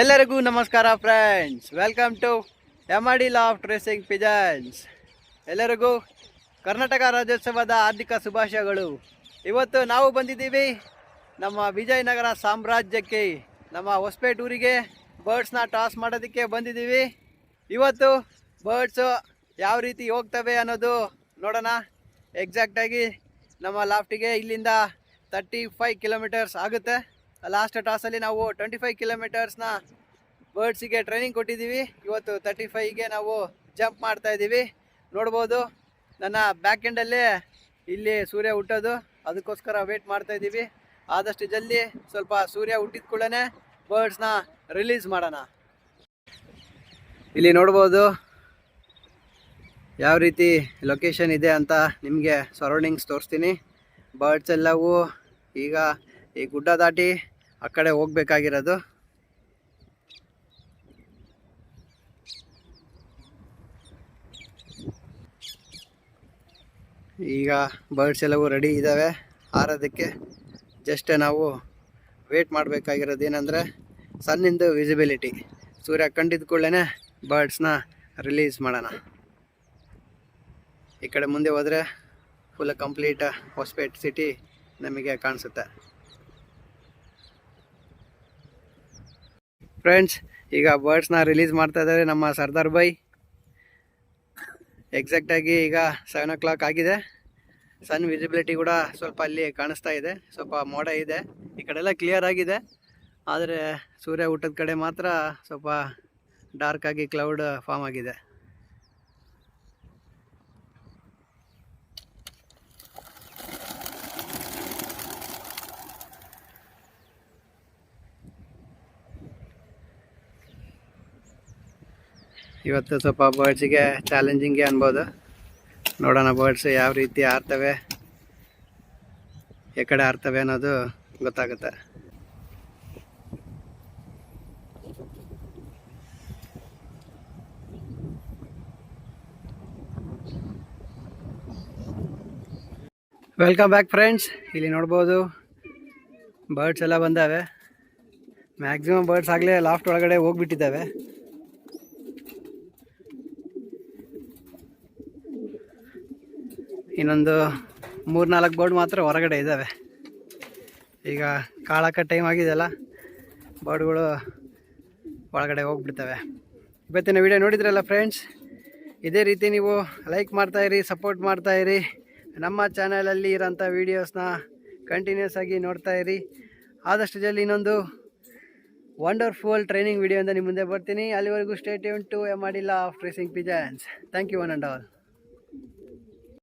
ಎಲ್ಲರಿಗೂ ನಮಸ್ಕಾರ friends, welcome to MD loft racing pigeons. ಎಲ್ಲರಿಗೂ ಕರ್ನಾಟಕ ರಾಜ್ಯೋತ್ಸವದ ಹಾರ್ದಿಕ ಶುಭಾಶಯಗಳು. ಇವತ್ತು ನಾವು ಬಂದಿದ್ದೀವಿ ನಮ್ಮ ವಿಜಯನಗರ ಸಾಮ್ರಾಜ್ಯಕ್ಕೆ, ನಮ್ಮ ಹೊಸಪೇಟೆ ಊರಿಗೆ ಬರ್ಡ್ಸ್ನ ಟಾಸ್ ಮಾಡೋದಕ್ಕೆ ಬಂದಿದ್ದೀವಿ. ಇವತ್ತು ಬರ್ಡ್ಸು ಯಾವ ರೀತಿ ಹೋಗ್ತವೆ ಅನ್ನೋದು ನೋಡೋಣ. ಎಕ್ಸಾಕ್ಟಾಗಿ ನಮ್ಮ ಲಾಫ್ಟಿಗೆ ಇಲ್ಲಿಂದ 35 ಕಿಲೋಮೀಟರ್ಸ್ ಆಗುತ್ತೆ. ಲಾಸ್ಟ್ ಟಾಸಲ್ಲಿ ನಾವು 25 ಕಿಲೋಮೀಟರ್ಸ್ನ ಬರ್ಡ್ಸಿಗೆ ಟ್ರೈನಿಂಗ್ ಕೊಟ್ಟಿದ್ದೀವಿ. ಇವತ್ತು 35ಗೆ ನಾವು ಜಂಪ್ ಮಾಡ್ತಾ ಇದ್ದೀವಿ. ನೋಡ್ಬೋದು ನನ್ನ ಬ್ಯಾಕ್ ಎಂಡಲ್ಲೇ ಇಲ್ಲಿ ಸೂರ್ಯ ಹುಟ್ಟೋದು, ಅದಕ್ಕೋಸ್ಕರ ವೇಟ್ ಮಾಡ್ತಾ ಇದ್ದೀವಿ. ಆದಷ್ಟು ಜಲ್ದಿ ಸ್ವಲ್ಪ ಸೂರ್ಯ ಹುಟ್ಟಿದ ಕೂಡಲೇ ಬರ್ಡ್ಸ್ನ ರಿಲೀಸ್ ಮಾಡೋಣ. ಇಲ್ಲಿ ನೋಡ್ಬೋದು ಯಾವ ರೀತಿ ಲೊಕೇಶನ್ ಇದೆ ಅಂತ ನಿಮಗೆ ಸರೌಂಡಿಂಗ್ಸ್ ತೋರಿಸ್ತೀನಿ. ಬರ್ಡ್ಸ್ ಎಲ್ಲವೂ ಈಗ ಈ ಗುಡ್ಡ ದಾಟಿ ಆ ಕಡೆ ಹೋಗ್ಬೇಕಾಗಿರೋದು. ಈಗ ಬರ್ಡ್ಸ್ ಎಲ್ಲವೂ ರೆಡಿ ಇದ್ದಾವೆ ಹಾರೋದಕ್ಕೆ. ಜಸ್ಟ್ ನಾವು ವೇಟ್ ಮಾಡಬೇಕಾಗಿರೋದು ಏನಂದರೆ ಸನ್ನಿಂದು ವಿಸಿಬಿಲಿಟಿ. ಸೂರ್ಯ ಕಂಡಿದ್ದ ಕೂಡಲೇ ಬರ್ಡ್ಸ್ನ ರಿಲೀಸ್ ಮಾಡೋಣ. ಈ ಕಡೆ ಮುಂದೆ ಹೋದರೆ ಫುಲ್ ಕಂಪ್ಲೀಟ್ ಹೊಸಪೇಟೆ ಸಿಟಿ ನಮಗೆ ಕಾಣಿಸುತ್ತೆ. ಫ್ರೆಂಡ್ಸ್, ಈಗ ಬರ್ಡ್ಸ್ನ ರಿಲೀಸ್ ಮಾಡ್ತಾ ಇದ್ದಾರೆ ನಮ್ಮ ಸರ್ದಾರ್ ಬೈ. ಎಕ್ಸಾಕ್ಟಾಗಿ ಈಗ 7 o'clock ಆಗಿದೆ. ಸನ್ ವಿಸಿಬಿಲಿಟಿ ಕೂಡ ಸ್ವಲ್ಪ ಅಲ್ಲಿ ಕಾಣಿಸ್ತಾ ಇದೆ. ಸ್ವಲ್ಪ ಮೋಡ ಇದೆ, ಈ ಕಡೆ ಎಲ್ಲ ಕ್ಲಿಯರ್ ಆಗಿದೆ. ಆದರೆ ಸೂರ್ಯ ಹುಟ್ಟದ ಕಡೆ ಮಾತ್ರ ಸ್ವಲ್ಪ ಡಾರ್ಕ್ ಆಗಿ ಕ್ಲೌಡ್ ಫಾರ್ಮ್ ಆಗಿದೆ. ಇವತ್ತು ಸ್ವಲ್ಪ ಬರ್ಡ್ಸಿಗೆ ಚಾಲೆಂಜಿಂಗೇ ಅನ್ಬೋದು. ನೋಡೋಣ ಬರ್ಡ್ಸ್ ಯಾವ ರೀತಿ ಆಡ್ತವೆ, ಈ ಕಡೆ ಆಡ್ತವೆ ಅನ್ನೋದು ಗೊತ್ತಾಗುತ್ತೆ. Welcome back friends. ಇಲ್ಲಿ ನೋಡ್ಬೋದು ಬರ್ಡ್ಸ್ ಎಲ್ಲ ಬಂದಾವೆ. ಮ್ಯಾಕ್ಸಿಮಮ್ ಬರ್ಡ್ಸ್ ಆಗಲೇ ಲಾಫ್ಟ್ ಒಳಗಡೆ ಹೋಗ್ಬಿಟ್ಟಿದ್ದಾವೆ. ಇನ್ನೊಂದು 3-4 ಬರ್ಡ್ ಮಾತ್ರ ಹೊರಗಡೆ ಇದ್ದಾವೆ. ಈಗ ಕಾಳಕ್ಕೆ ಟೈಮ್ ಆಗಿದೆಯಲ್ಲ, ಬರ್ಡ್ಗಳು ಒಳಗಡೆ ಹೋಗ್ಬಿಡ್ತವೆ. ಇವತ್ತಿನ ವಿಡಿಯೋ ನೋಡಿದ್ರಲ್ಲ ಫ್ರೆಂಡ್ಸ್, ಇದೇ ರೀತಿ ನೀವು ಲೈಕ್ ಮಾಡ್ತಾಯಿರಿ, ಸಪೋರ್ಟ್ ಮಾಡ್ತಾಯಿರಿ. ನಮ್ಮ ಚಾನಲಲ್ಲಿ ಇರೋಂಥ ವೀಡಿಯೋಸ್ನ ಕಂಟಿನ್ಯೂಸ್ ಆಗಿ ನೋಡ್ತಾಯಿರಿ. ಆದಷ್ಟು ಜಲ್ದಿ ಇನ್ನೊಂದು ವಂಡರ್ಫುಲ್ ಟ್ರೈನಿಂಗ್ ವಿಡಿಯೋ ಅಂತ ನಿಮ್ಮ ಮುಂದೆ ಬರ್ತೀನಿ. ಅಲ್ಲಿವರೆಗೂ stay tune to MD loft racing pigeons. Thank you one and all.